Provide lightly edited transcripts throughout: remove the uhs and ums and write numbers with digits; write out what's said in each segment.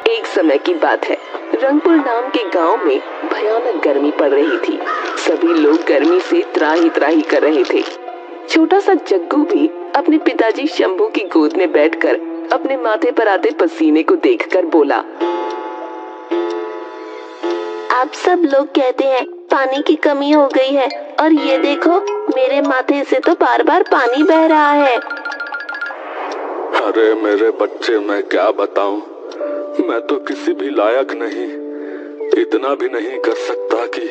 एक समय की बात है, रंगपुर नाम के गांव में भयानक गर्मी पड़ रही थी। सभी लोग गर्मी से त्राही त्राही कर रहे थे। छोटा सा जग्गू भी अपने पिताजी शंभू की गोद में बैठकर अपने माथे पर आते पसीने को देखकर बोला, आप सब लोग कहते हैं पानी की कमी हो गई है और ये देखो मेरे माथे से तो बार बार पानी बह रहा है। अरे मेरे बच्चे, मैं क्या बताऊं, मैं तो किसी भी लायक नहीं, इतना भी नहीं कर सकता कि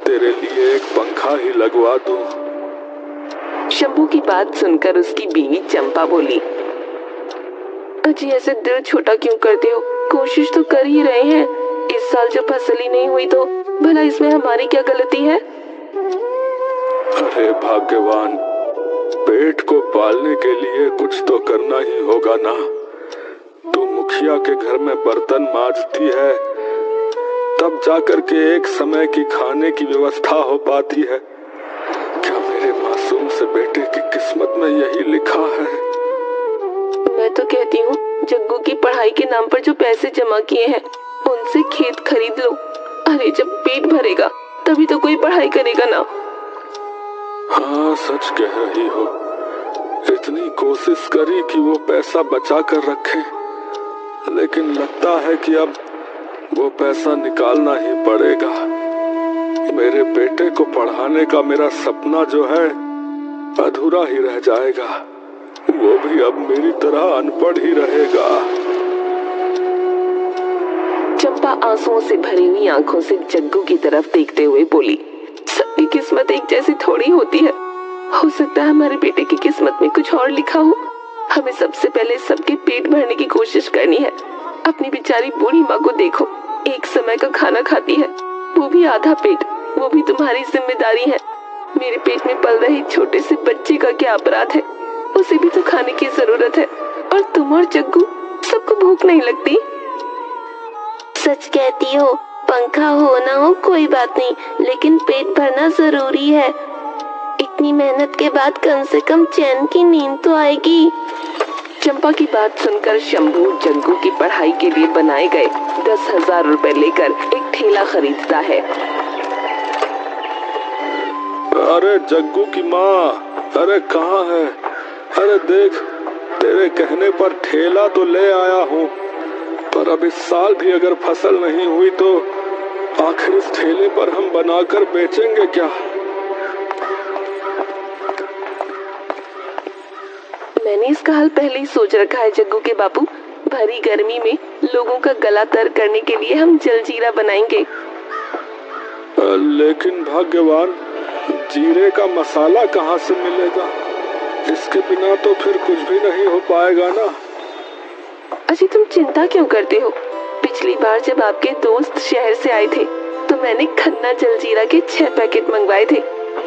तेरे लिए एक पंखा ही लगवा दूं। शंभू की बात सुनकर उसकी बीवी चंपा बोली, अजी ऐसे दिल छोटा क्यों करते हो? कोशिश तो कर ही रहे हैं। इस साल जो फसल ही नहीं हुई तो भला इसमें हमारी क्या गलती है? अरे भाग्यवान, पेट को पालने के लिए कुछ तो करना ही होगा ना। तू मुखिया के घर में बर्तन मांजती है, तब जाकर के एक समय की खाने की व्यवस्था हो पाती है। क्या मेरे मासूम से बेटे की किस्मत में यही लिखा है? मैं तो कहती हूँ जग्गू की पढ़ाई के नाम पर जो पैसे जमा किए हैं उनसे खेत खरीद लो। अरे जब पेट भरेगा तभी तो कोई पढ़ाई करेगा ना। हाँ, सच कह रही हो। इतनी कोशिश करी कि वो पैसा बचा कर रखे, लेकिन लगता है कि अब वो पैसा निकालना ही पड़ेगा। मेरे बेटे को पढ़ाने का मेरा सपना जो है अधूरा ही रह जाएगा। वो भी अब मेरी तरह अनपढ़ ही रहेगा। चंपा आंसुओं से भरी हुई आंखों से जग्गू की तरफ देखते हुए बोली, सबकी किस्मत एक जैसी थोड़ी होती है। हो सकता है हमारे बेटे की किस्मत में कुछ और लिखा हो। हमें सबसे पहले सबके पेट भरने की कोशिश करनी है। अपनी बेचारी बूढ़ी माँ को देखो, एक समय का खाना खाती है, वो भी आधा पेट। वो भी तुम्हारी जिम्मेदारी है। मेरे पेट में पल रहे छोटे से बच्चे का क्या अपराध है? उसे भी तो खाने की जरूरत है। और तुम और जग्गू, सबको भूख नहीं लगती? सच कहती हो, पंखा हो ना हो कोई बात नहीं, लेकिन पेट भरना जरूरी है। इतनी मेहनत के बाद कम से कम चैन की नींद तो आएगी। चंपा की बात सुनकर शंभू जग्गू की पढ़ाई के लिए बनाए गए 10,000 रुपए लेकर एक ठेला खरीदता है। अरे जग्गू की माँ, अरे कहाँ है? अरे देख, तेरे कहने पर ठेला तो ले आया हूँ, पर अब इस साल भी अगर फसल नहीं हुई तो आखिर इस ठेले पर हम बनाकर बेचेंगे क्या? मैंने इसका हल पहले ही सोच रखा है जग्गू के बापू। भरी गर्मी में लोगों का गला तर करने के लिए हम जलजीरा बनाएंगे। लेकिन भाग्यवान, जीरे का मसाला कहाँ से मिलेगा? इसके बिना तो फिर कुछ भी नहीं हो पाएगा ना। अजी तुम चिंता क्यों करते हो? पिछली बार जब आपके दोस्त शहर से आए थे तो मैंने खन्ना जलजीरा के 6 पैकेट मंगवाए थे।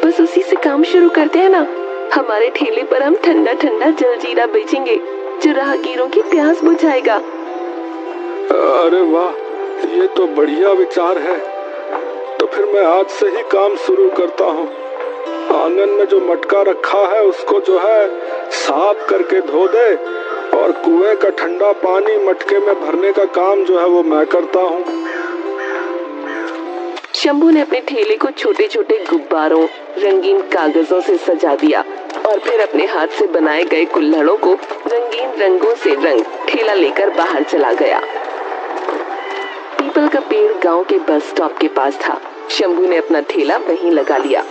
बस उसी से काम शुरू करते हैं ना। हमारे ठेले पर हम ठंडा ठंडा जलजीरा बेचेंगे जो राहगीरों की प्यास बुझाएगा। अरे वाह, ये तो बढ़िया विचार है। तो फिर मैं आज से ही काम शुरू करता हूँ। आंगन में जो मटका रखा है उसको जो है साफ करके धो दे, और कुएं का ठंडा पानी मटके में भरने का काम जो है वो मैं करता हूँ। शंभू ने अपने ठेले को छोटे छोटे गुब्बारों, रंगीन कागजों से सजा दिया और फिर अपने हाथ से बनाए गए कुल्हड़ों को रंगीन रंगों से रंग ठेला लेकर बाहर चला गया। पीपल का पेड़ गांव के बस स्टॉप के पास था। शंभू ने अपना ठेला वहीं लगा लिया।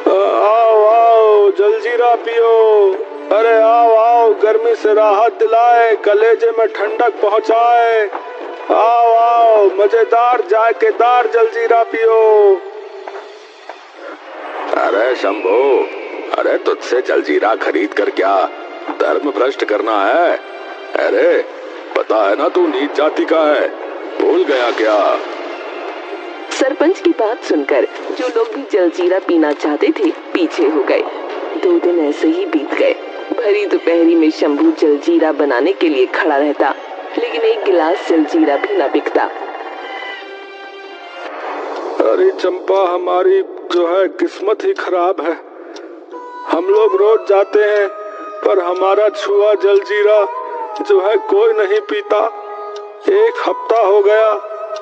आओ आओ, जलजीरा पियो। अरे आओ आओ, गर्मी से राहत दिलाए, कलेजे में ठंडक पहुंचाए। आओ आओ, मजेदार जायकेदार जलजीरा पियो। अरे शंभू, अरे तुझसे जलजीरा खरीद कर क्या धर्म भ्रष्ट करना है? अरे पता है ना तू नीच जाति का है, भूल गया क्या? सरपंच की बात सुनकर जो लोग भी जलजीरा पीना चाहते थे पीछे हो गए। 2 दिन ऐसे ही बीत गए। भरी दोपहरी में शंभू जलजीरा बनाने के लिए खड़ा रहता, लेकिन एक गिलास जलजीरा भी न बिकता। अरे चंपा, हमारी जो है किस्मत ही खराब है। हम लोग रोज जाते हैं, पर हमारा छुआ जलजीरा जो है कोई नहीं पीता। 1 हफ्ता हो गया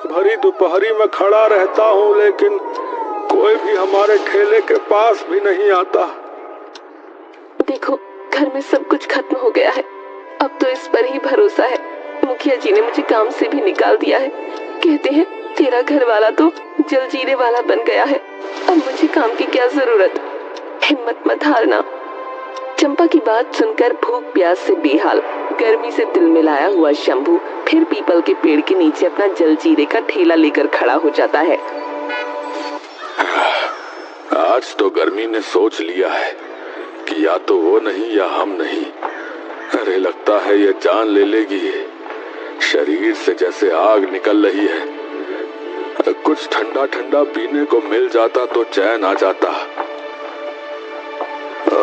भरी दोपहरी में खड़ा रहता हूँ, लेकिन कोई भी हमारे ठेले के पास भी नहीं आता। देखो, घर में सब कुछ खत्म हो गया है। अब तो इस पर ही भरोसा है। मुखिया जी ने मुझे काम से भी निकाल दिया है। कहते हैं तेरा घर वाला तो जलजीरे वाला बन गया है, अब मुझे काम की क्या जरूरत। हिम्मत मत हारना। चंपा की बात सुनकर भूख प्यास से बेहाल, गर्मी से दिल मिलाया हुआ शंभू फिर पीपल के पेड़ के नीचे अपना जलजीरे का ठेला लेकर खड़ा हो जाता है। आज तो गर्मी ने सोच लिया है कि या तो वो नहीं या हम नहीं। अरे लगता है ये जान ले लेगी। शरीर से जैसे आग निकल रही है। कुछ ठंडा ठंडा पीने को मिल जाता तो चैन आ जाता।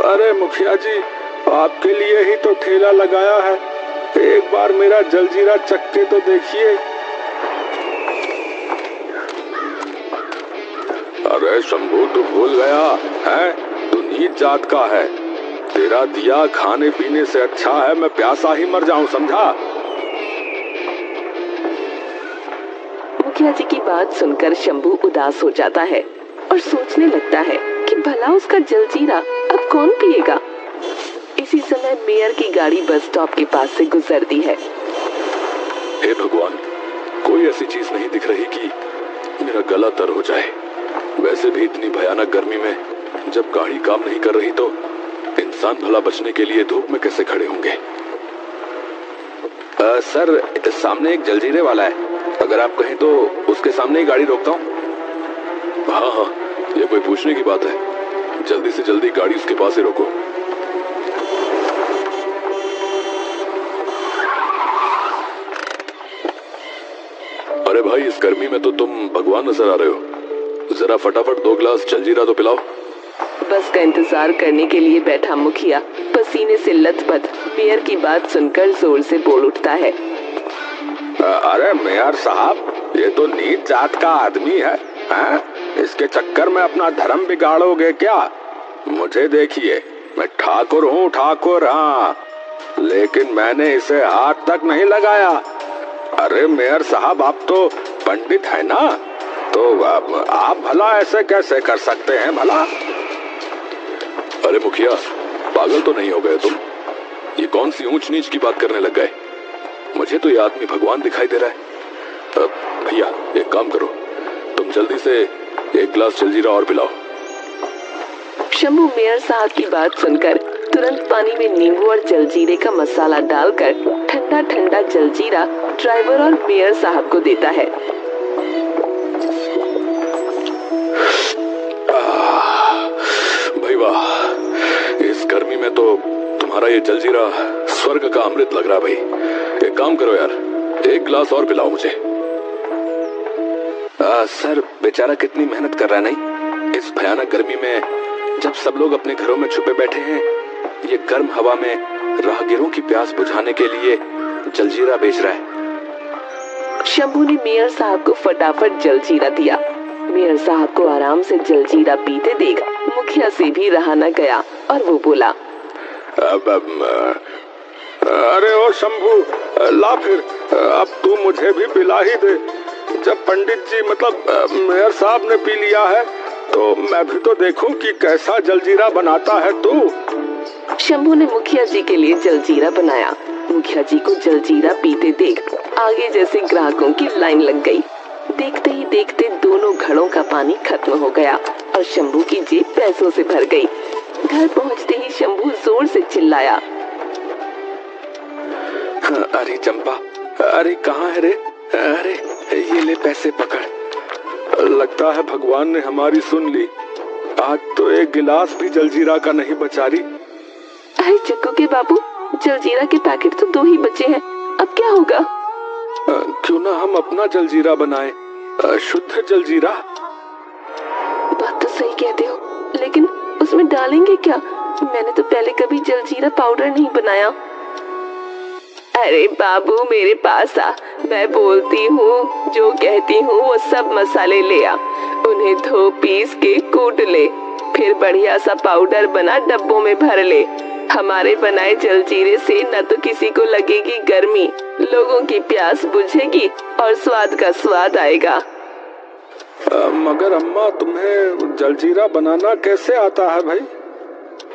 अरे मुखिया जी, आपके लिए ही तो ठेला लगाया है, एक बार मेरा जलजीरा चख के तो देखिए। अरे शंभू, तू भूल गया है, तू नीच जात का है। तेरा दिया खाने पीने से अच्छा है मैं प्यासा ही मर जाऊं, समझा। मुखिया जी की बात सुनकर शंभू उदास हो जाता है और सोचने लगता है कि भला उसका जलजीरा अब कौन पिएगा। इसी समय मेयर की गाड़ी बस स्टॉप के पास से गुजरती है। हे भगवान, कोई ऐसी चीज नहीं दिख रही कि मेरा गला तर हो जाए। वैसे भी इतनी भयानक गर्मी में जब गाड़ी काम नहीं कर रही तो इंसान भला बचने के लिए धूप में कैसे खड़े होंगे। सर, सामने एक जलजीरे वाला है, अगर आप कहें तो उसके सामने ही गाड़ी रोकता हूँ। हाँ हाँ, ये कोई पूछने की बात है। जल्दी से जल्दी गाड़ी उसके पास ही रोको। अरे भाई, इस गर्मी में तो तुम भगवान नजर आ रहे हो। जरा फटाफट 2 गिलास जलजीरा तो पिलाओ। बस का इंतजार करने के लिए बैठा मुखिया पसीने से लथपथ मेयर की बात सुनकर जोर से बोल उठता है। अरे मेयर साहब, ये तो नीच जात का आदमी है, हैं? इसके चक्कर में अपना धर्म बिगाड़ोगे क्या। मुझे देखिए, मैं ठाकुर हूँ, ठाकुर। हाँ, लेकिन मैंने इसे हाथ तक नहीं लगाया। अरे मेयर साहब, आप तो पंडित है ना, तो आप भला ऐसे कैसे कर सकते हैं भला। अरे मुखिया, पागल तो नहीं हो गए तुम। ये कौन सी ऊंच नीच की बात करने लग गए। मुझे तो ये आदमी भगवान दिखाई दे रहा है। भैया, एक काम करो, तुम जल्दी से 1 गिलास जलजीरा और पिलाओ। शंभू मेयर साहब की बात सुनकर तुरंत पानी में नींबू और जलजीरे का मसाला डालकर ठंडा ठंडा जलजीरा ड्राइवर और मेयर साहब को देता है। भाई वाह, इस गर्मी में तो तुम्हारा ये जलजीरा स्वर्ग का अमृत लग रहा। भाई एक काम करो यार, 1 गिलास और पिलाओ मुझे। सर, बेचारा कितनी मेहनत कर रहा है। नहीं, इस भयानक गर्मी में जब सब लोग अपने घरों में छुपे बैठे हैं, ये गर्म हवा में राहगीरों की प्यास बुझाने के लिए जलजीरा बेच रहा है। शंभू ने मेयर साहब को फटाफट जलजीरा दिया। मेयर साहब को आराम से जलजीरा पीते देख मुखिया से भी रहा न गया और वो बोला, अरे ओ शंभू, ला फिर, अब तू मुझे भी पिला ही दे। जब पंडित जी मतलब मेयर साहब ने पी लिया है तो मैं भी तो देखूं कि कैसा जलजीरा बनाता है तू। शंभू ने मुखिया जी के लिए जलजीरा बनाया। मुखिया जी को जलजीरा पीते देख आगे जैसे ग्राहकों की लाइन लग गई। देखते ही देखते दोनों घड़ों का पानी खत्म हो गया और शंभू की जेब पैसों से भर गई। घर पहुंचते ही शंभू जोर से चिल्लाया, अरे चंपा, अरे कहाँ है रे। अरे ये ले पैसे पकड़। लगता है भगवान ने हमारी सुन ली। आज तो 1 गिलास भी जलजीरा का नहीं बचा रही। अरे जग्गू के बाबू, जलजीरा के पैकेट तो 2 ही बचे हैं, अब क्या होगा। क्यों ना हम अपना जलजीरा बनाएं, शुद्ध जलजीरा। बात तो सही कहते हो, लेकिन उसमें डालेंगे क्या। मैंने तो पहले कभी जलजीरा पाउडर नहीं बनाया। अरे बाबू, मेरे पास आ, मैं बोलती हूँ, जो कहती हूँ वो सब मसाले ले आ, उन्हें धो पीस के कूट ले, फिर बढ़िया सा पाउडर बना डब्बों में भर ले, हमारे बनाए जलजीरे से न तो किसी को लगेगी गर्मी, लोगों की प्यास बुझेगी और स्वाद का स्वाद आएगा। मगर अम्मा, तुम्हें जलजीरा बनाना कैसे आता है भाई?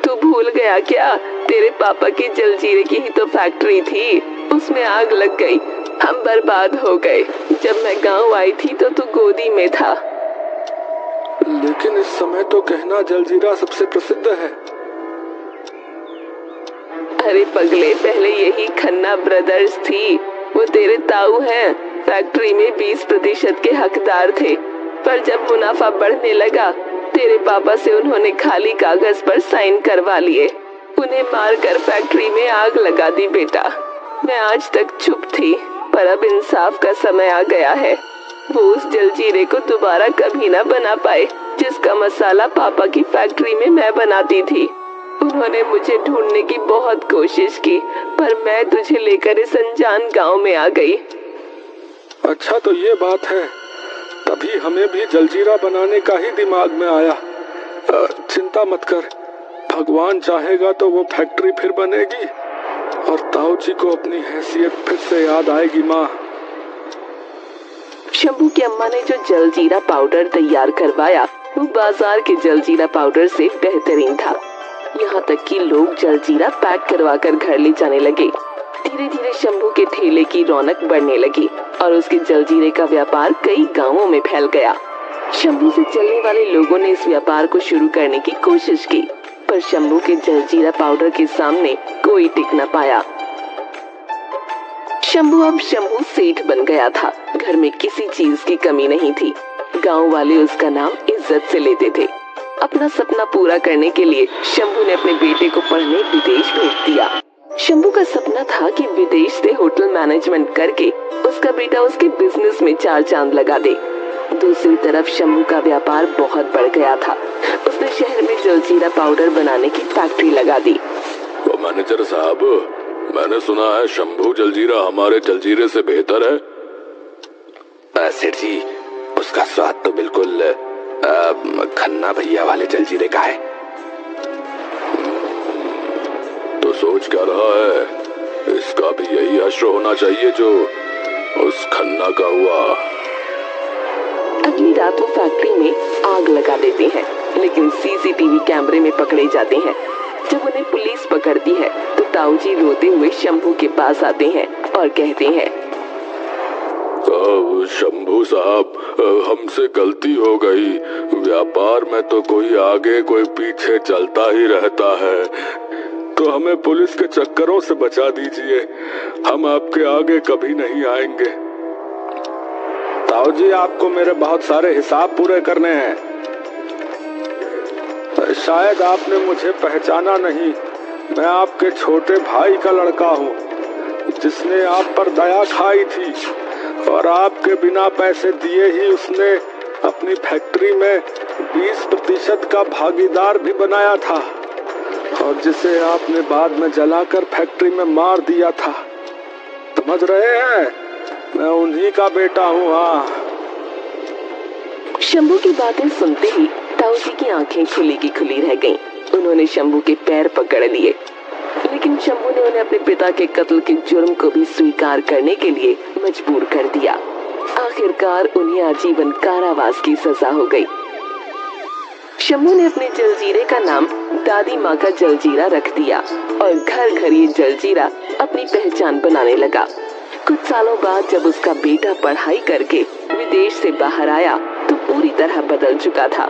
तू भूल गया क्या? तेरे पापा की जलजीरे की ही तो फैक्ट्री थी, उसमें आग लग गई, हम बर्बाद हो गए। जब मैं गांव आई थी तो तू गोदी में था। लेकिन इस समय तो कहना जलजीरा सबसे प्रसिद्ध है। अरे पगले, पहले यही खन्ना ब्रदर्स थी, वो तेरे ताऊ हैं, फैक्ट्री में 20% के हकदार थे। पर जब मुनाफा बढ़ने लगा, तेरे पापा से उन्होंने खाली कागज पर साइन करवा लिए, उन्हें मारकर फैक्ट्री में आग लगा दी। बेटा, मैं आज तक चुप थी, पर अब इंसाफ का समय आ गया है। वो उस जलजीरे को दोबारा कभी ना बना पाए जिसका मसाला पापा की फैक्ट्री में मैं बनाती थी। उन्होंने मुझे ढूंढने की बहुत कोशिश की, पर मैं तुझे लेकर इस अनजान गांव में आ गई। अच्छा, तो ये बात है, तभी हमें भी जलजीरा बनाने का ही दिमाग में आया। चिंता मत कर, भगवान चाहेगा तो वो फैक्ट्री फिर बनेगी और ताऊ जी को अपनी हैसियत फिर से याद आएगी। माँ, शंभू की अम्मा ने जो जलजीरा पाउडर तैयार करवाया वो बाजार के जलजीरा पाउडर से बेहतरीन था। यहाँ तक कि लोग जलजीरा पैक करवा कर घर ले जाने लगे। धीरे धीरे शंभू के ठेले की रौनक बढ़ने लगी और उसके जलजीरे का व्यापार कई गांवों में फैल गया। शंभू से चलने वाले लोगों ने इस व्यापार को शुरू करने की कोशिश की, पर शंभू के जलजीरा पाउडर के सामने कोई टिक न पाया। शंभू अब शंभू सेठ बन गया था। घर में किसी चीज की कमी नहीं थी। गांव वाले उसका नाम इज्जत से लेते थे। अपना सपना पूरा करने के लिए शंभू ने अपने बेटे को पढ़ने विदेश भेज दिया। शंभू का सपना था कि विदेश से होटल मैनेजमेंट करके उसका बेटा उसके बिजनेस में 4 चांद लगा दे। दूसरी तरफ शंभू का व्यापार बहुत बढ़ गया था। उसने शहर में जलजीरा पाउडर बनाने की फैक्ट्री लगा दी। तो मैनेजर साहब, मैंने सुना है शंभू जलजीरा हमारे जलजीरे से बेहतर है। सेठ जी, उसका स्वाद तो बिल्कुल खन्ना भैया वाले जलजीरे का है। तो सोच क्या रहा है? इसका भी यही हश्र होना चाहिए जो उस खन्ना का हुआ। अगली रात वो फैक्ट्री में आग लगा देते हैं, लेकिन सीसीटीवी कैमरे में पकड़े जाते हैं। जब उन्हें पुलिस पकड़ती है तो ताऊ जी रोते हुए शंभू के पास आते हैं और कहते हैं, शंभू साहब, हमसे गलती हो गई। व्यापार में तो कोई आगे कोई पीछे चलता ही रहता है, तो हमें पुलिस के चक्करों से बचा दीजिए। हम आपके आगे कभी नहीं आएंगे। ताऊ जी, आपको मेरे बहुत सारे हिसाब पूरे करने हैं। शायद आपने मुझे पहचाना नहीं। मैं आपके छोटे भाई का लड़का हूँ, जिसने आप पर दया खाई थी और आपके बिना पैसे दिए ही उसने अपनी फैक्ट्री में 20% का भागीदार भी बनाया था, और जिसे आपने बाद में जलाकर फैक्ट्री में मार दिया था। समझ रहे हैं? मैं उन्हीं का बेटा हूँ। हाँ। शंभू की बातें सुनते ही ताऊ जी की आंखें खुली की खुली रह गईं। उन्होंने शंभू के पैर पकड़ लिए, लेकिन शंभू ने उन्हें अपने पिता के कत्ल के जुर्म को भी स्वीकार करने के लिए मजबूर कर दिया। आखिरकार उन्हें आजीवन कारावास की सजा हो गई। शंभू ने अपने जलजीरे का नाम दादी माँ का जलजीरा रख दिया और घर घर ये जलजीरा अपनी पहचान बनाने लगा। कुछ सालों बाद जब उसका बेटा पढ़ाई करके विदेश से बाहर आया तो पूरी तरह बदल चुका था।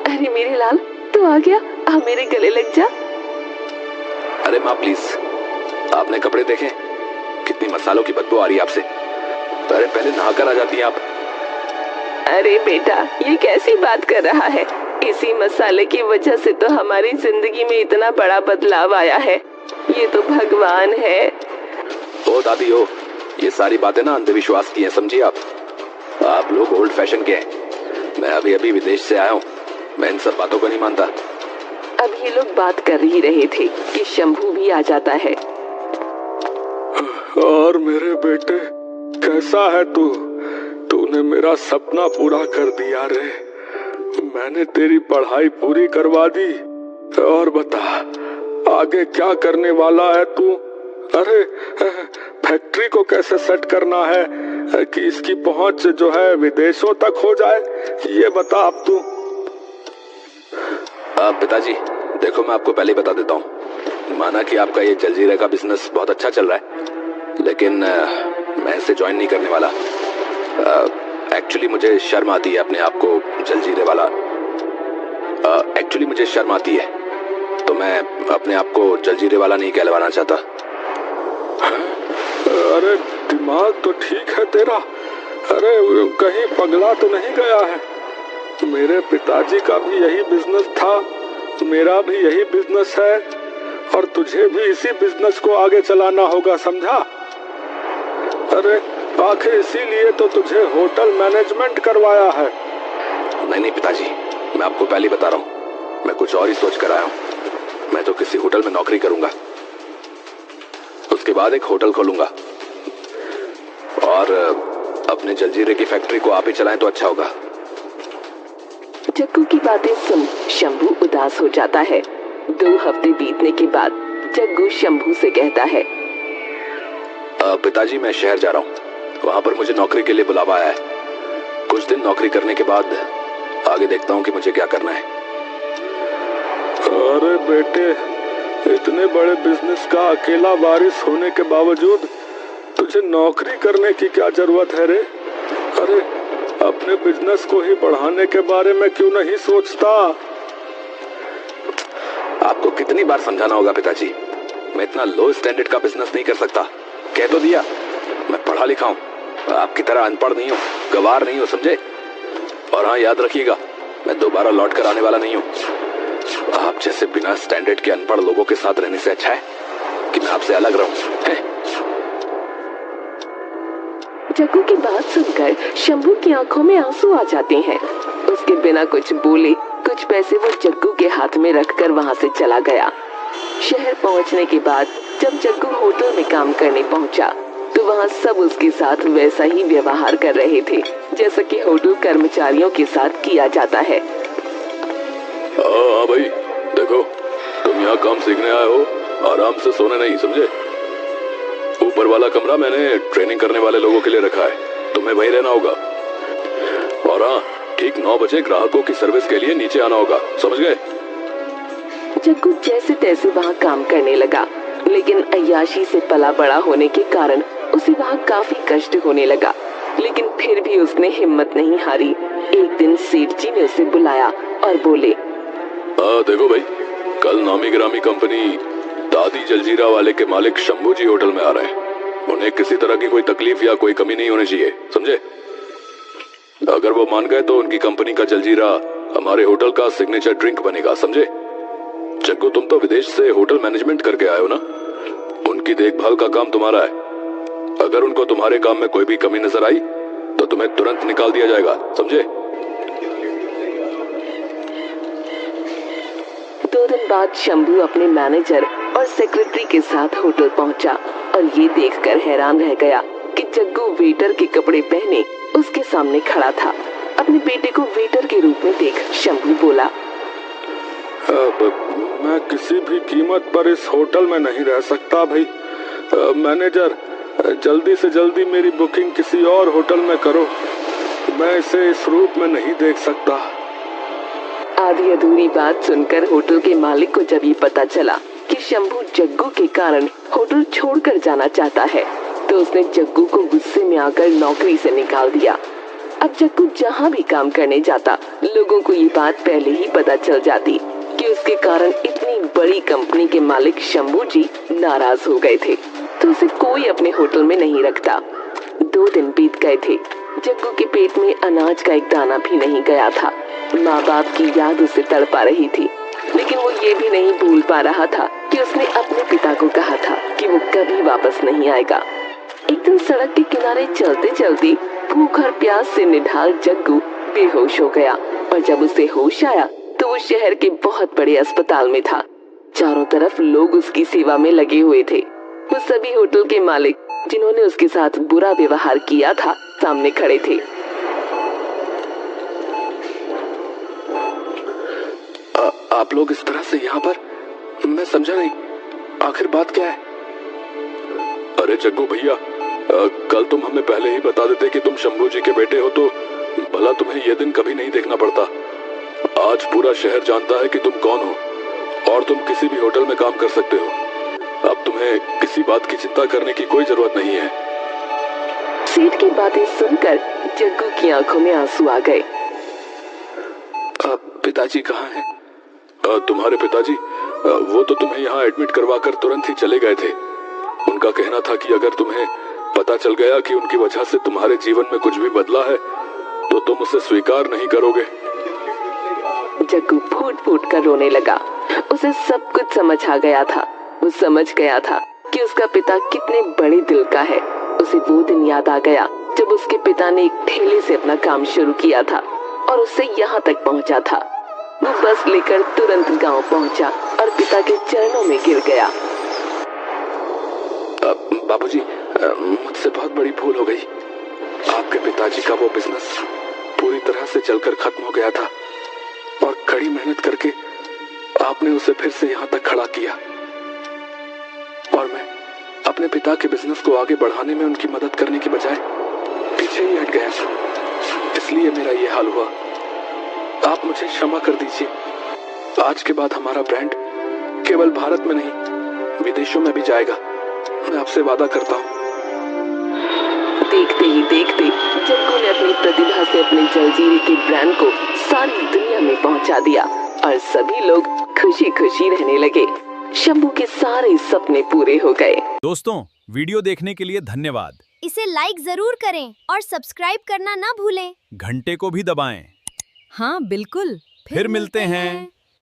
अरे मेरे लाल, तू आ गया, आ मेरे गले लग जा। अरे माँ प्लीज, आपने कपड़े देखे? कितनी मसालों की बदबू आ रही है आपसे। अरे पहले नहाकर आ जाती हैं आप। अरे बेटा, ये कैसी बात कर रहा है? इसी मसाले की वजह से तो हमारी जिंदगी में इतना बड़ा बदलाव आया है। ये तो भगवान है। ओ दादी हो, ये सारी बातें ना अंधविश्वास की हैं, समझिए आप लोग ओल्ड फैशन के हैं। मैं अभी अभी विदेश से आया हूँ, मैं इन सब बातों को नहीं मानता। अब ये लोग बात कर ही रहे थे कि शंभू भी आ जाता है। और मेरे बेटे, कैसा है तू? तूने मेरा सपना पूरा कर दिया रे। मैंने तेरी पढ़ाई पूरी करवा दी। और बता, आगे क्या करने वाला है तू? अरे फैक्ट्री को कैसे सेट करना है कि इसकी पहुंच जो है विदेशों तक हो जाए, ये बता अब तू। पिताजी देखो, मैं आपको पहले ही बता देता हूँ, माना कि आपका ये जलजीरे का बिजनेस बहुत अच्छा चल रहा है, लेकिन मैं इसे ज्वाइन नहीं करने वाला। एक्चुअली मुझे शर्म आती है अपने आप को जलजीरे वाला, एक्चुअली मुझे शर्म आती है, तो मैं अपने आप को जलजीरे वाला नहीं कहलवाना चाहता। अरे दिमाग तो ठीक है तेरा, अरे कहीं पगला तो नहीं गया है? मेरे पिताजी का भी यही बिजनेस था, मेरा भी यही बिजनेस है, और तुझे भी इसी बिजनेस को आगे चलाना होगा, समझा? अरे आखिर इसीलिए तो तुझे होटल मैनेजमेंट करवाया है। नहीं पिताजी, मैं आपको पहले ही बता रहा हूँ, मैं कुछ और ही सोच कर आया हूँ। मैं तो किसी होटल में नौकरी करूंगा, उसके बाद एक होटल खोलूंगा, और अपने जलजीरे की फैक्ट्री को आप ही चलाएं तो अच्छा होगा। जग्गू की बातें सुन शंभू उदास हो जाता है। 2 हफ्ते बीतने के बाद जग्गू शंभू से कहता है, पिताजी मैं शहर जा रहा हूँ, वहां पर मुझे नौकरी के लिए बुलावा आया है। कुछ दिन नौकरी करने के बाद आगे देखता हूँ कि मुझे क्या करना है। अरे बेटे, इतने बड़े बिजनेस का अकेला वारिस होने के बावजूद तुझे नौकरी करने की क्या जरूरत है रे? अरे अपने बिजनेस को ही बढ़ाने के बारे में क्यों नहीं सोचता? आपको कितनी बार समझाना होगा पिताजी, मैं इतना लो स्टैंडर्ड का बिजनेस नहीं कर सकता। कह तो दिया, मैं पढ़ा लिखा हूँ, आपकी तरह अनपढ़ नहीं हूँ, गवार नहीं हूँ, समझे? और हाँ याद रखिएगा, मैं दोबारा लौट कर आने वाला नहीं हूँ। आप जैसे बिना स्टैंडर्ड के अनपढ़ लोगों के साथ रहने से अच्छा है कि मैं आपसे अलग रहूं। जग्गू की बात सुनकर शंभू की आंखों में आंसू आ जाते हैं। उसके बिना कुछ बोले कुछ पैसे वो जग्गू के हाथ में रखकर वहां से चला गया। शहर पहुंचने के बाद जब जग्गू होटल में काम करने पहुंचा तो वहां सब उसके साथ वैसा ही व्यवहार कर रहे थे जैसा कि होटल कर्मचारियों के साथ किया जाता है। हाँ भाई, देखो तुम यहाँ काम सीखने आए हो, आराम से सोने नहीं, समझे? ऊपर वाला कमरा मैंने ट्रेनिंग करने वाले लोगों के लिए रखा है, तुम्हें वहीं रहना होगा। और हाँ, ठीक 9 बजे ग्राहकों की सर्विस के लिए नीचे आना होगा, समझ गए? जग्गू जैसे तैसे वहाँ काम करने लगा, लेकिन अय्याशी से पला बड़ा होने के कारण उसे वहाँ काफी कष्ट होने लगा, लेकिन फिर भी उसने हिम्मत नहीं हारी। एक दिन सेठ जी ने उसे बुलाया और बोले, देखो भाई, कल नामी गिरामी कंपनी दादी जलजीरा वाले के मालिक शंभू जी होटल में आ रहे हैं। उन्हें किसी तरह की कोई तकलीफ या कोई कमी नहीं होनी चाहिए, समझे? अगर वो मान गए तो उनकी कंपनी का जलजीरा हमारे होटल का सिग्नेचर ड्रिंक बनेगा, समझे? जग्गू, तुम तो विदेश से होटल मैनेजमेंट करके आए हो ना, उनकी देखभाल का काम तुम्हारा है। अगर उनको तुम्हारे काम में कोई भी कमी नजर आई तो तुम्हें तुरंत निकाल दिया जाएगा, समझे? 2 दिन बाद शंभू अपने मैनेजर और सेक्रेटरी के साथ होटल पहुंचा और ये देखकर हैरान रह गया कि जग्गू वेटर के कपड़े पहने उसके सामने खड़ा था। अपने बेटे को वेटर के रूप में देख शंभू बोला, मैं किसी भी कीमत पर इस होटल में नहीं रह सकता भाई। मैनेजर, जल्दी से जल्दी मेरी बुकिंग किसी और होटल में करो, मैं इसे इस रूप में नहीं देख सकता। आधी अधूरी बात सुनकर होटल के मालिक को जब ये पता चला कि शंभू जग्गू के कारण होटल छोड़कर जाना चाहता है तो उसने जग्गू को गुस्से में आकर नौकरी से निकाल दिया। अब जग्गू जहाँ भी काम करने जाता लोगों को ये बात पहले ही पता चल जाती कि उसके कारण इतनी बड़ी कंपनी के मालिक शंभू जी नाराज हो गए थे, तो उसे कोई अपने होटल में नहीं रखता। 2 दिन बीत गए थे, जग्गू के पेट में अनाज का एक दाना भी नहीं गया था। माँ बाप की याद उसे तड़पा रही थी, लेकिन वो ये भी नहीं भूल पा रहा था कि उसने अपने पिता को कहा था कि वो कभी वापस नहीं आएगा। एक दिन सड़क के किनारे चलते चलते भूख और प्यास से निढाल जग्गू बेहोश हो गया और जब उसे होश आया तो वो शहर के बहुत बड़े अस्पताल में था। चारों तरफ लोग उसकी सेवा में लगे हुए थे। वो सभी होटल के मालिक जिन्होंने उसके साथ बुरा व्यवहार किया था सामने खड़े थे। आप लोग इस तरह से यहाँ पर? मैं समझा नहीं, आखिर बात क्या है? अरे जग्गू भैया, कल तुम हमें पहले ही बता देते कि तुम शंभू जी के बेटे हो तो भला तुम्हें यह दिन कभी नहीं देखना पड़ता। आज पूरा शहर जानता है कि तुम कौन हो और तुम किसी भी होटल में काम कर सकते हो। अब तुम्हें किसी बात की चिंता करने की कोई जरूरत नहीं है। सेठ की बातें सुनकर जग्गू की आंखों में आंसू आ गए। पिताजी कहाँ हैं? तुम्हारे पिताजी, वो तो तुम्हें यहाँ एडमिट करवाकर तुरंत ही चले गए थे। उनका कहना था कि अगर तुम्हें पता चल गया कि उनकी वजह से तुम्हारे जीवन में कुछ भी बदला है तो तुम उसे स्वीकार नहीं करोगे। जग्गू फूट फूट कर रोने लगा। उसे सब कुछ समझ आ गया था। वो समझ गया था कि उसका पिता कितने बड़े दिल का है। उसे वो दिन याद आ गया जब उसके पिता ने एक ठेले से अपना काम शुरू किया था और उससे यहाँ तक पहुँचा था। वो बस लेकर तुरंत गांव पहुँचा और पिता के चरणों में गिर गया। बाबूजी, मुझसे बहुत बड़ी भूल हो गई। आपके पिताजी का वो बिजनेस पूरी तरह से जलकर खत्म हो गया था और कड़ी मेहनत करके आपने उसे फिर से यहाँ तक खड़ा किया और मैं अपने पिता के बिजनेस को आगे बढ़ाने में उनकी मदद करने की बजाय पीछे ही हट गया, इसलिए मेरा ये हाल हुआ। आप मुझे क्षमा कर दीजिए। आज के बाद हमारा ब्रांड केवल भारत में नहीं विदेशों में भी जाएगा, मैं आपसे वादा करता हूँ। देखते ही देखते जग्गू ने अपनी प्रतिभा से अपने जलजीरे के ब्रांड को सारी दुनिया में पहुंचा दिया और सभी लोग खुशी खुशी रहने लगे। शंभू के सारे सपने पूरे हो गए। दोस्तों, वीडियो देखने के लिए धन्यवाद। इसे लाइक जरूर करें और सब्सक्राइब करना ना भूलें। घंटे को भी दबाएं। हाँ बिल्कुल। फिर मिलते हैं।